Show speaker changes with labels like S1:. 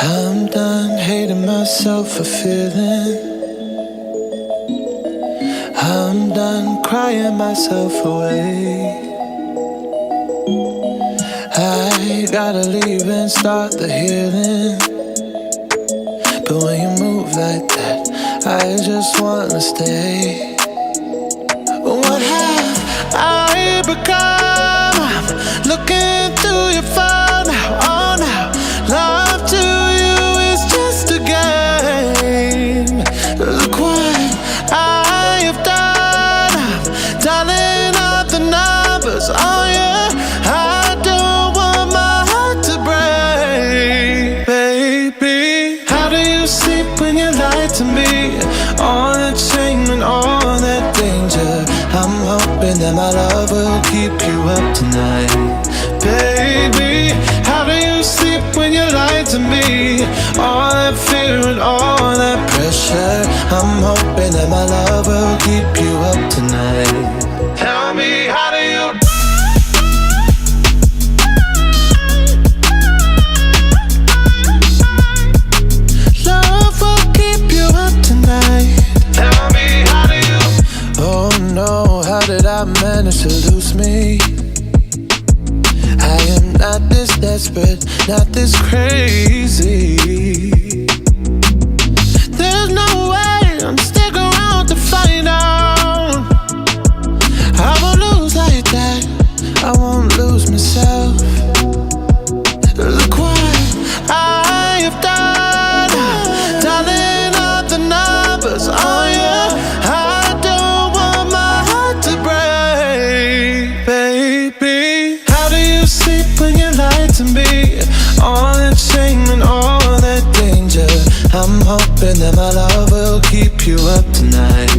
S1: I'm done hating myself for feeling. I'm done crying myself away. I gotta leave and start the healing. But when you move like that, I just wanna stay. What have I become? I'm looking through your phone now, oh now. Love to you is just a game. Look what I have done. I'm dialing up the numbers, oh yeah. I don't want my heart to break. Baby, how do you sleep when you lie to me? All that shame and all that danger. I'm hoping that my love will keep you up tonight. Baby, how do you sleep when you lie to me? All that fear and all that pressure. I'm hoping that my love will keep you up tonight. Tell me, how do you? Love will keep you up tonight. Tell me, how do you? Oh no, how did I manage to lose me? I am not this desperate, not this crazy. There's no way I'm sticking around to find out. I won't lose like that, I won't lose myself. Look what I have done, dialing up the numbers, oh yeah. I don't want my heart to break. Baby, how do you sleep when you lie to me? All that shame and all that danger. I'm hoping that my love will keep you up tonight.